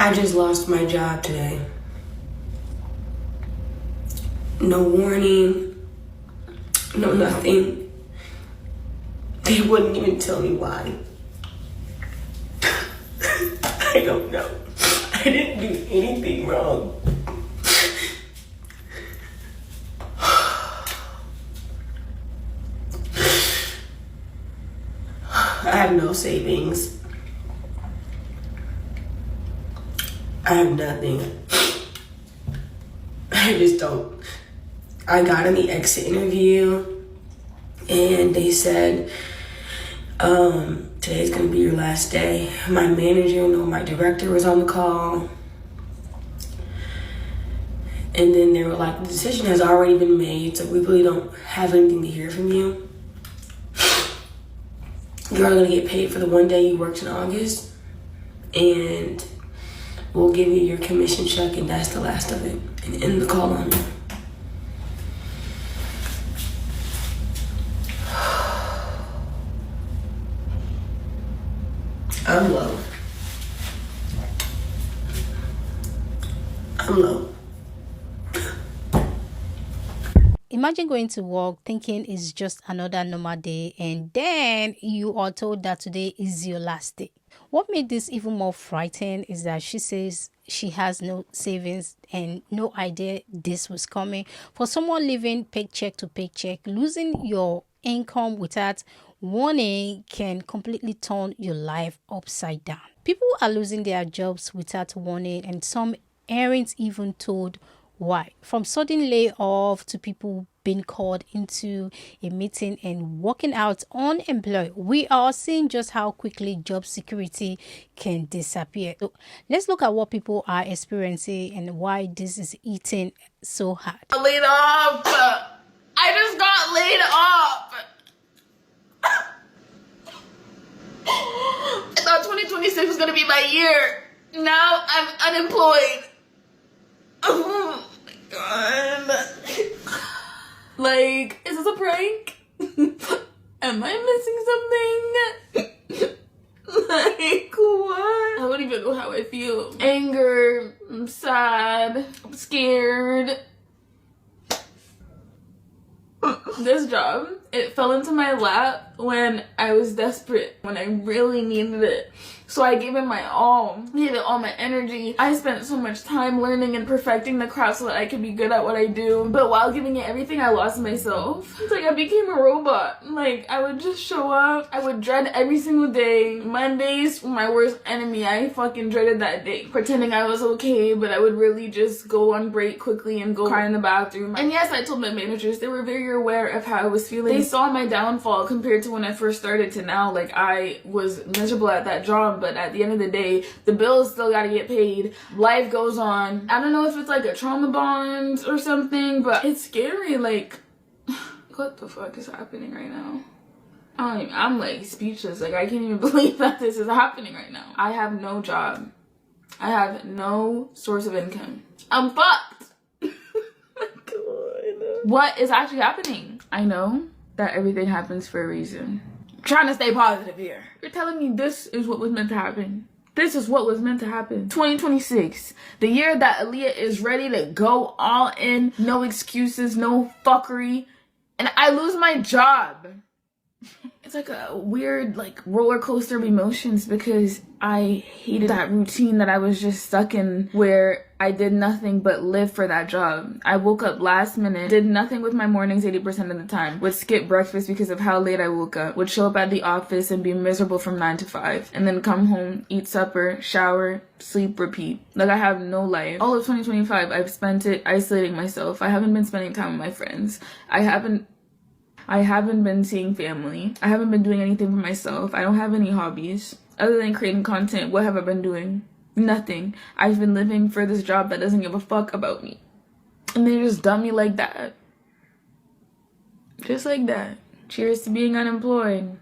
I just lost my job today. No warning, no nothing. They wouldn't even tell me why. I don't know. I didn't do anything wrong. I have no savings. I have nothing. I just don't. I got in the exit interview and they said, today's gonna be your last day. My manager, my director was on the call. And then they were like, the decision has already been made, so we really don't have anything to hear from you. You're only gonna get paid for the one day you worked in August, and we'll give you your commission check, and that's the last of it. And end the call on you. I'm low. I'm low. Imagine going to work thinking it's just another normal day, and then you are told that today is your last day. What made this even more frightening is that she says she has no savings and no idea this was coming. For someone living paycheck to paycheck, losing your income without warning can completely turn your life upside down. People are losing their jobs without warning, and some aren't even told why. From sudden layoff to people being called into a meeting and walking out unemployed, we are seeing just how quickly job security can disappear. So let's look at what people are experiencing and why this is eating so hard. Laid off. I just got laid off. I thought 2026 was gonna be my year. Now I'm unemployed. Oh my god. Like, is this a prank? Am I missing something? Like, what? I don't even know how I feel. Anger, I'm sad, I'm scared. This job, it fell into my lap when I was desperate, when I really needed it. So I gave it my all, gave it all my energy. I spent so much time learning and perfecting the craft so that I could be good at what I do. But while giving it everything, I lost myself. It's like I became a robot. Like, I would just show up. I would dread every single day. Mondays were my worst enemy. I fucking dreaded that day. Pretending I was okay, but I would really just go on break quickly and go cry in the bathroom. And yes, I told my managers, they were very aware of how I was feeling. They saw my downfall compared to when I first started to now. Like, I was miserable at that job. But at the end of the day, the bills still gotta get paid. Life goes on. I don't know if it's like a trauma bond or something, but it's scary. Like, what the fuck is happening right now? I'm like speechless. Like, I can't even believe that this is happening right now. I have no job. I have no source of income. I'm fucked. God. What is actually happening? I know that everything happens for a reason. Trying to stay positive here. You're telling me this is what was meant to happen. This is what was meant to happen. 2026, the year that Aaliyah is ready to go all in, no excuses, no fuckery, and I lose my job. It's like a weird, like, roller coaster of emotions because I hated that routine that I was just stuck in where I did nothing but live for that job. I woke up last minute, did nothing with my mornings 80% of the time, would skip breakfast because of how late I woke up, would show up at the office and be miserable from 9 to 5, and then come home, eat supper, shower, sleep, repeat. Like, I have no life. All of 2025, I've spent it isolating myself. I haven't been spending time with my friends. I haven't been seeing family. I haven't been doing anything for myself. I don't have any hobbies. Other than creating content, what have I been doing? Nothing. I've been living for this job that doesn't give a fuck about me. And they just dump me like that. Just like that. Cheers to being unemployed.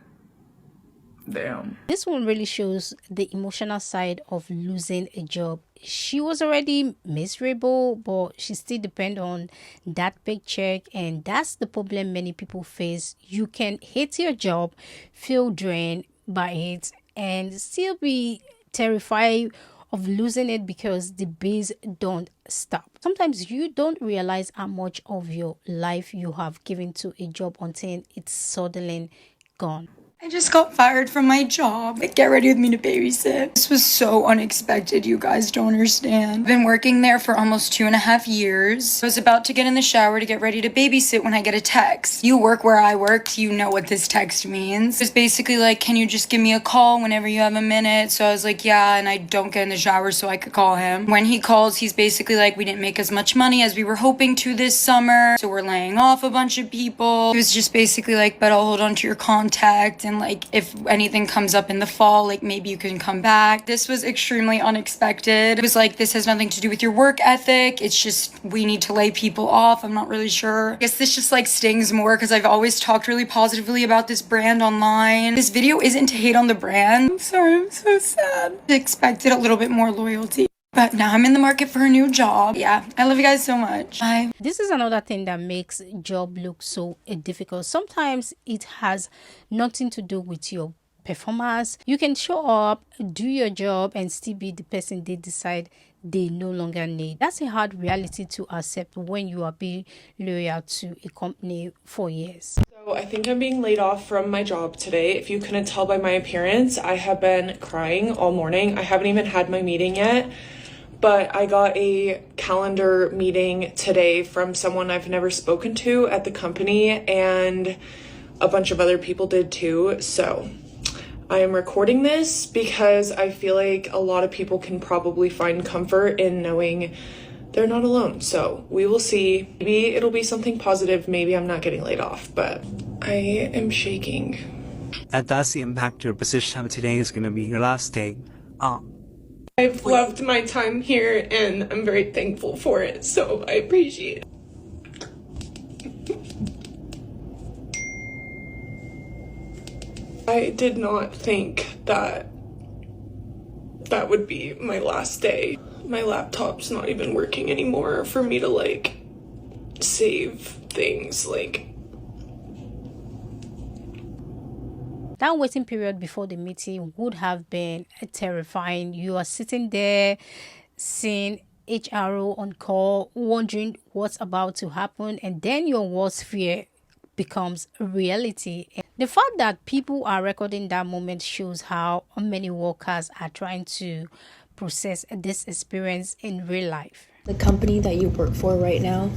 Damn. This one really shows the emotional side of losing a job. She was already miserable, but she still depends on that paycheck, and that's the problem many people face. You can hate your job, feel drained by it, and still be terrified of losing it because the bills don't stop. Sometimes you don't realize how much of your life you have given to a job until it's suddenly gone. I just got fired from my job. Get ready with me to babysit. This was so unexpected, you guys don't understand. I've been working there for almost 2.5 years. I was about to get in the shower to get ready to babysit when I get a text. You work where I worked, you know what this text means. It's basically like, can you just give me a call whenever you have a minute? So I was like, yeah, and I don't get in the shower so I could call him. When he calls, he's basically like, we didn't make as much money as we were hoping to this summer, so we're laying off a bunch of people. He was just basically like, but I'll hold on to your contact, and like if anything comes up in the fall, like maybe you can come back. This was extremely unexpected. It was like, this has nothing to do with your work ethic. It's just, we need to lay people off. I'm not really sure. I guess this just like stings more because I've always talked really positively about this brand online. This video isn't to hate on the brand. I'm sorry, I'm so sad. I expected a little bit more loyalty. But now I'm in the market for a new job. Yeah, I love you guys so much. Bye. This is another thing that makes job look so difficult. Sometimes it has nothing to do with your performance. You can show up, do your job, and still be the person they decide they no longer need. That's a hard reality to accept when you are being loyal to a company for years. So I think I'm being laid off from my job today. If you couldn't tell by my appearance, I have been crying all morning. I haven't even had my meeting yet. But I got a calendar meeting today from someone I've never spoken to at the company, and a bunch of other people did too. So I am recording this because I feel like a lot of people can probably find comfort in knowing they're not alone. So we will see. Maybe it'll be something positive. Maybe I'm not getting laid off, but I am shaking. That does impact your position. Today is going to be your last day. I've loved my time here and I'm very thankful for it, so I appreciate it. I did not think that that would be my last day. My laptop's not even working anymore for me to like save things like. That waiting period before the meeting would have been terrifying. You are sitting there seeing HRO on call, wondering what's about to happen, and then your worst fear becomes reality. The fact that people are recording that moment shows how many workers are trying to process this experience in real life. The company that you work for right now,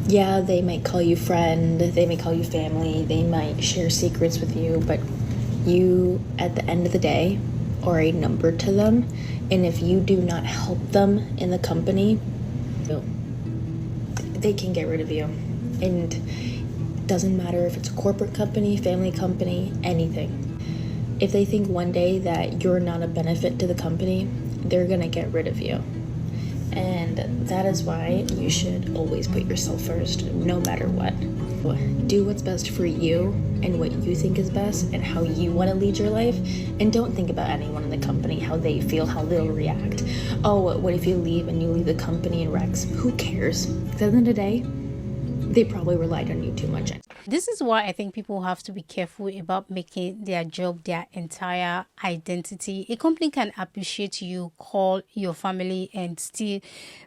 yeah, they might call you friend, they may call you family, they might share secrets with you, but you, at the end of the day, are a number to them. And if you do not help them in the company, they can get rid of you. And it doesn't matter if it's a corporate company, family company, anything. If they think one day that you're not a benefit to the company, they're gonna get rid of you. And that is why you should always put yourself first, no matter what. Do what's best for you and what you think is best and how you want to lead your life. And don't think about anyone in the company, how they feel, how they'll react. Oh, what if you leave and you leave the company in wrecks? Who cares? At the end of the day, they probably relied on you too much. This is why I think people have to be careful about making their job their entire identity. A company can appreciate you, call your family, and still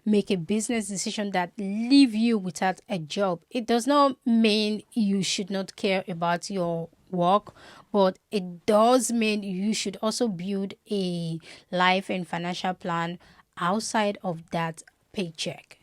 make a business decision that leave you without a job. It does not mean you should not care about your work, but it does mean you should also build a life and financial plan outside of that paycheck.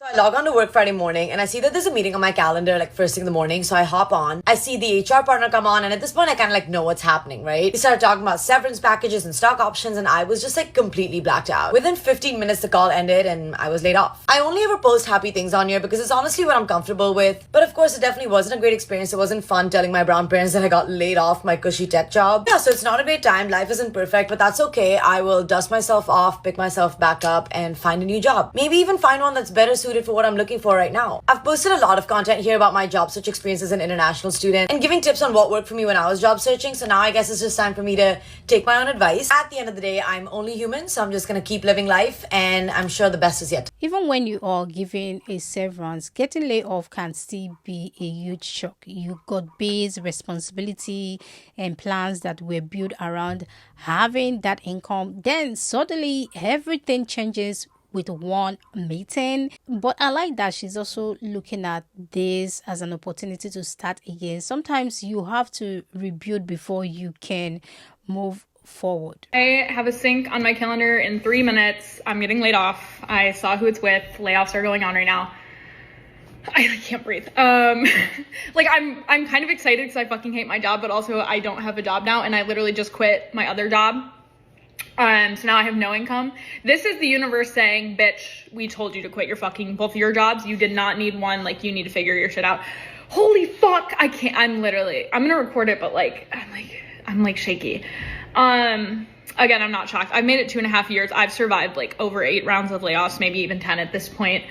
So I log on to work Friday morning and I see that there's a meeting on my calendar like first thing in the morning. So I hop on. I see the HR partner come on, and at this point I kind of like know what's happening, right? They started talking about severance packages and stock options, and I was just like completely blacked out. Within 15 minutes the call ended and I was laid off. I only ever post happy things on here because it's honestly what I'm comfortable with. But of course it definitely wasn't a great experience. It wasn't fun telling my brown parents that I got laid off my cushy tech job. Yeah, so it's not a great time. Life isn't perfect, but that's okay. I will dust myself off, pick myself back up, and find a new job. Maybe even find one that's better suited for what I'm looking for right now. I've posted a lot of content here about my job search experience as an international student and giving tips on what worked for me when I was job searching, so now I guess it's just time for me to take my own advice. At the end of the day, I'm only human, so I'm just gonna keep living life, and I'm sure the best is yet to come. Even when you are given a severance, getting laid off can still be a huge shock. You got bills, responsibility, and plans that were built around having that income. Then suddenly everything changes with one meeting. But I like that she's also looking at this as an opportunity to start again. Sometimes you have to rebuild before you can move forward. I have a sync on my calendar in 3 minutes. I'm getting laid off. I saw who it's with. Layoffs are going on right now. I can't breathe. Like I'm kind of excited because I fucking hate my job, but also I don't have a job now, and I literally just quit my other job. So now I have no income. This is the universe saying, bitch, we told you to quit your fucking both of your jobs. You did not need one. Like, you need to figure your shit out. Holy fuck, I can't. I'm gonna record it, but I'm shaky. Again, I'm not shocked. I've made it 2.5 years. I've survived like over 8 rounds of layoffs, maybe even 10 at this point.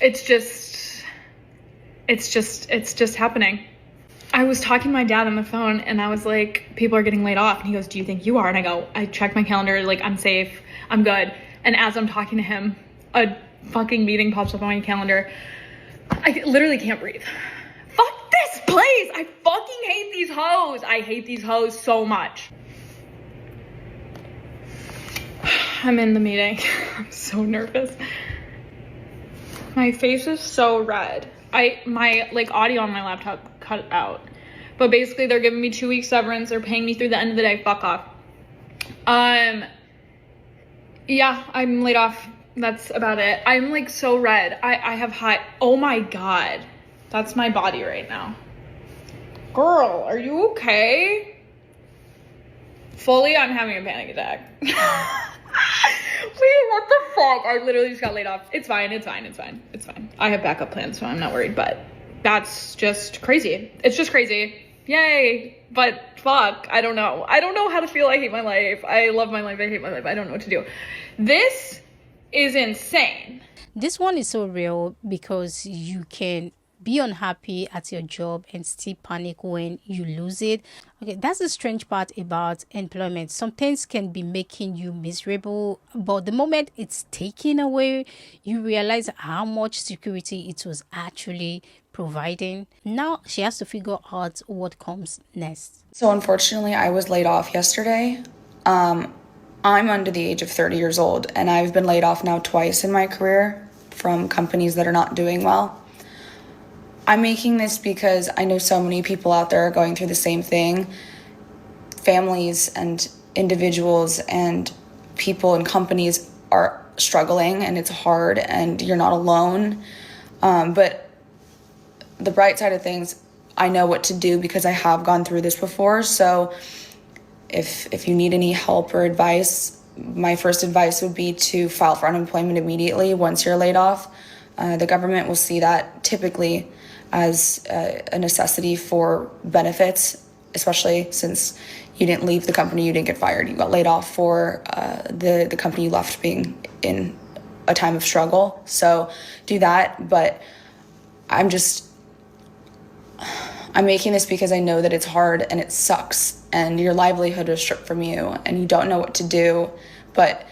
It's just happening. I was talking to my dad on the phone and I was like, people are getting laid off. And he goes, do you think you are? And I go, I checked my calendar, like, I'm safe, I'm good. And as I'm talking to him, a fucking meeting pops up on my calendar. I literally can't breathe. Fuck this place. I fucking hate these hoes. I hate these hoes so much. I'm in the meeting. I'm so nervous. My face is so red. My audio on my laptop cut out. But basically they're giving me 2 weeks severance. They're paying me through the end of the day. Fuck off. Yeah, I'm laid off. That's about it. I'm like so red. I have high. Oh my God. That's my body right now. Girl, are you okay? Fully, I'm having a panic attack. Wait, what the fuck? I literally just got laid off. It's fine. I have backup plans, so I'm not worried, but that's just crazy. It's just crazy. Yay. But fuck, I don't know. I don't know how to feel. I hate my life. I love my life. I hate my life. I don't know what to do. This is insane. This one is so real because you can be unhappy at your job and still panic when you lose it. Okay, that's the strange part about employment. Some things can be making you miserable, but the moment it's taken away, you realize how much security it was actually providing. Now she has to figure out what comes next. So unfortunately, I was laid off yesterday. I'm under the age of 30 years old, and I've been laid off now twice in my career from companies that are not doing well. I'm making this because I know so many people out there are going through the same thing. Families and individuals and people and companies are struggling, and it's hard, and you're not alone. But the bright side of things, I know what to do because I have gone through this before. So if you need any help or advice, my first advice would be to file for unemployment immediately once you're laid off. The government will see that typically as a necessity for benefits, especially since you didn't leave the company, you didn't get fired, you got laid off for the company you left being in a time of struggle. So do that, but I'm making this because I know that it's hard and it sucks and your livelihood is stripped from you and you don't know what to do, but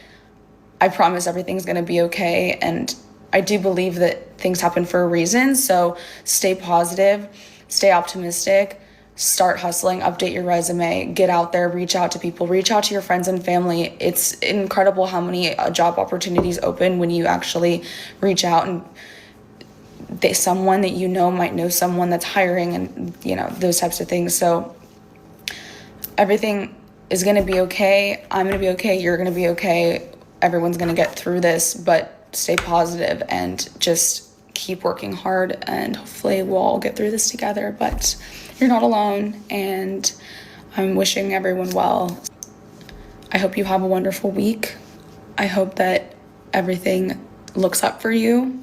I promise everything's gonna be okay, and I do believe that things happen for a reason, so stay positive, stay optimistic, start hustling, update your resume, get out there, reach out to people, reach out to your friends and family. It's incredible how many job opportunities open when you actually reach out, and someone that you know might know someone that's hiring, and those types of things. So everything is gonna be okay. I'm gonna be okay, you're gonna be okay, everyone's gonna get through this, but stay positive and just keep working hard, and hopefully we'll all get through this together. But you're not alone, and I'm wishing everyone well. I hope you have a wonderful week. I hope that everything looks up for you,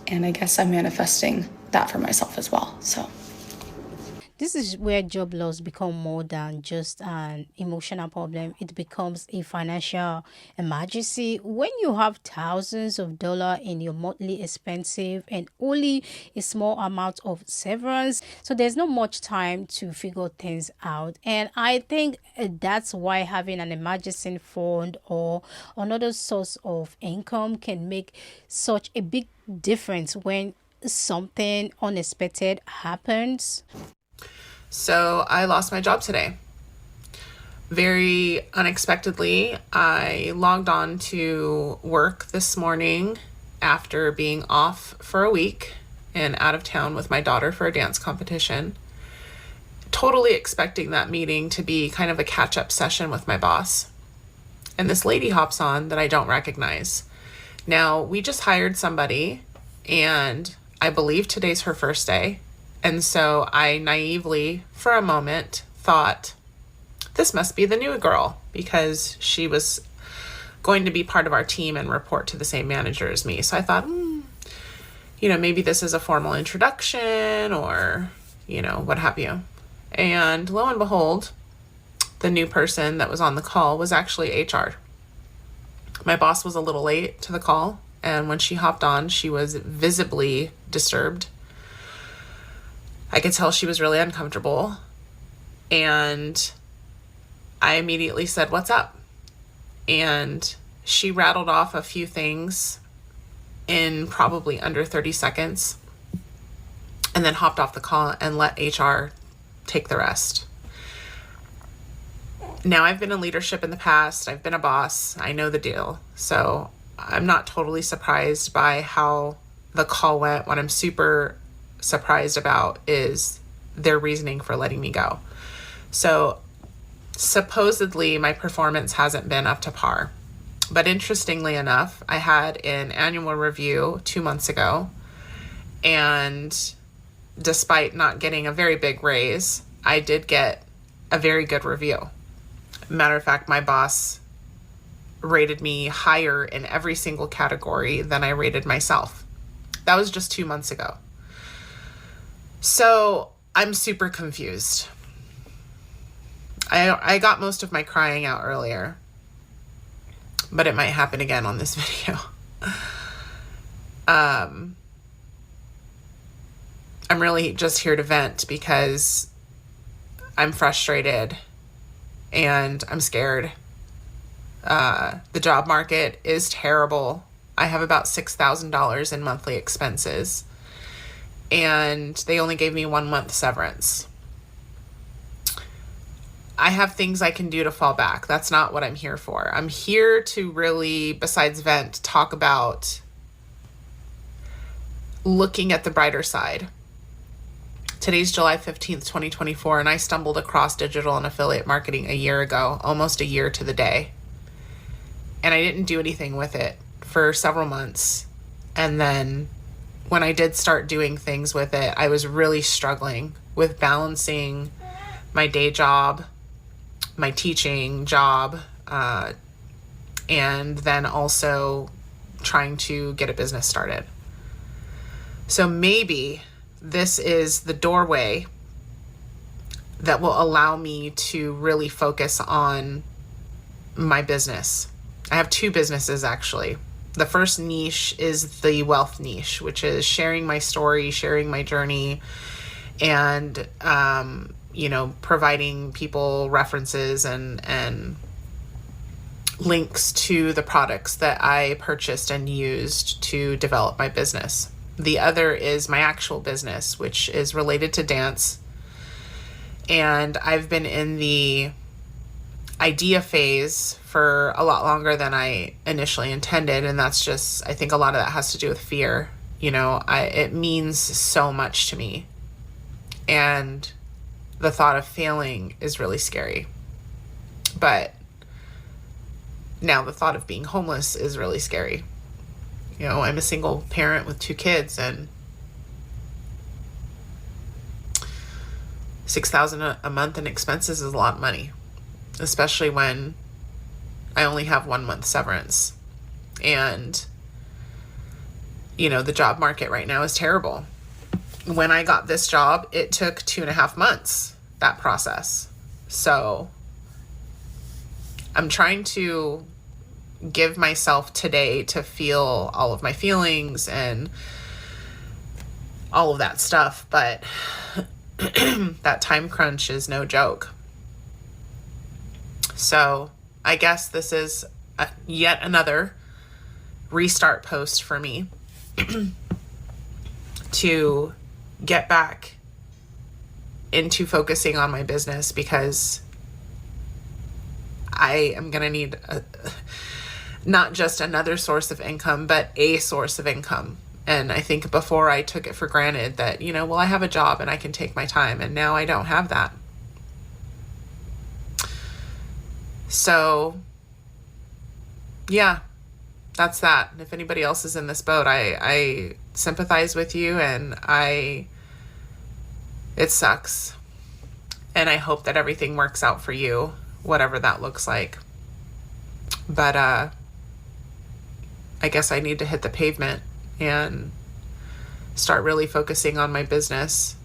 and I guess I'm manifesting that for myself as well. So This is where job loss become more than just an emotional problem. It becomes a financial emergency. When you have thousands of dollars in your monthly expensive and only a small amount of severance, so there's not much time to figure things out. And I think that's why having an emergency fund or another source of income can make such a big difference when something unexpected happens. So I lost my job today. Very unexpectedly, I logged on to work this morning after being off for a week and out of town with my daughter for a dance competition. Totally expecting that meeting to be kind of a catch-up session with my boss. And this lady hops on that I don't recognize. Now, we just hired somebody, and I believe today's her first day. And so I naively, for a moment, thought, this must be the new girl, because she was going to be part of our team and report to the same manager as me. So I thought, maybe this is a formal introduction or, what have you. And lo and behold, the new person that was on the call was actually HR. My boss was a little late to the call, and when she hopped on, she was visibly disturbed. I could tell she was really uncomfortable, and I immediately said, "What's up?" And she rattled off a few things in probably under 30 seconds and then hopped off the call and let HR take the rest. Now, I've been in leadership in the past. I've been a boss. I know the deal. So I'm not totally surprised by how the call went. What I'm super surprised about is their reasoning for letting me go. So supposedly my performance hasn't been up to par. But interestingly enough, I had an annual review 2 months ago, and despite not getting a very big raise, I did get a very good review. Matter of fact, my boss rated me higher in every single category than I rated myself. That was just 2 months ago. So I'm super confused. I got most of my crying out earlier, but it might happen again on this video. I'm really just here to vent because I'm frustrated and I'm scared. The job market is terrible. I have about $6,000 in monthly expenses, and they only gave me 1 month severance. I have things I can do to fall back. That's not what I'm here for. I'm here to really, besides vent, talk about looking at the brighter side. Today's July 15th, 2024, and I stumbled across digital and affiliate marketing a year ago, almost a year to the day. And I didn't do anything with it for several months. And then when I did start doing things with it, I was really struggling with balancing my day job, my teaching job, and then also trying to get a business started. So maybe this is the doorway that will allow me to really focus on my business. I have 2 businesses, actually. The first niche is the wealth niche, which is sharing my story, sharing my journey, and providing people references and links to the products that I purchased and used to develop my business. The other is my actual business, which is related to dance. And I've been in the idea phase for a lot longer than I initially intended. And that's just, I think a lot of that has to do with fear. It means so much to me. And the thought of failing is really scary. But now the thought of being homeless is really scary. I'm a single parent with 2 kids, and $6,000 a month in expenses is a lot of money, especially when I only have 1 month severance. And, the job market right now is terrible. when I got this job, it took 2.5 months, that process. So I'm trying to give myself today to feel all of my feelings and all of that stuff, but that time crunch is no joke. So I guess this is yet another restart post for me to get back into focusing on my business, because I am going to need not just another source of income, but a source of income. And I think before I took it for granted that, well, I have a job and I can take my time, and now I don't have that. So yeah, that's that. If anybody else is in this boat, I sympathize with you, and it sucks. And I hope that everything works out for you, whatever that looks like. But I guess I need to hit the pavement and start really focusing on my business.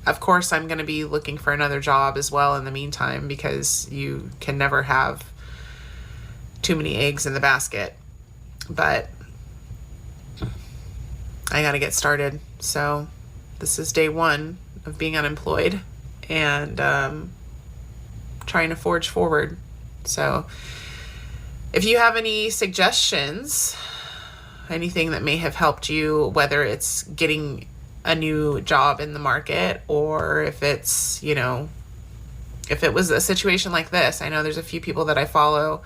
Of course, I'm going to be looking for another job as well in the meantime, because you can never have too many eggs in the basket. But I got to get started. So this is day 1 of being unemployed and trying to forge forward. So if you have any suggestions, anything that may have helped you, whether it's getting a new job in the market, or if it's, if it was a situation like this, I know there's a few people that I follow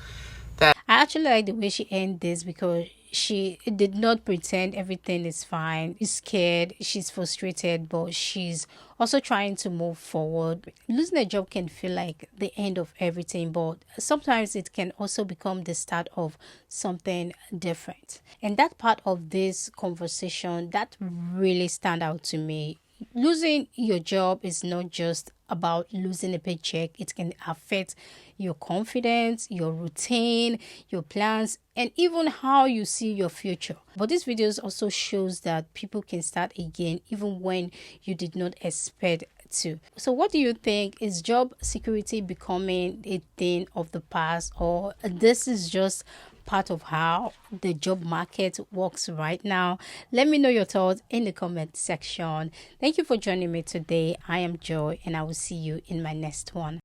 that I actually like the way she ended this, because she did not pretend everything is fine. She's scared, she's frustrated, but she's also trying to move forward. Losing a job can feel like the end of everything, but sometimes it can also become the start of something different. And that part of this conversation that really stand out to me. Losing your job is not just about losing a paycheck. It can affect your confidence, your routine, your plans, and even how you see your future. But this video also shows that people can start again even when you did not expect to. So what do you think? Is job security becoming a thing of the past, or this is just part of how the job market works right now? Let me know your thoughts in the comment section. Thank you for joining me today. I am Joy, and I will see you in my next one.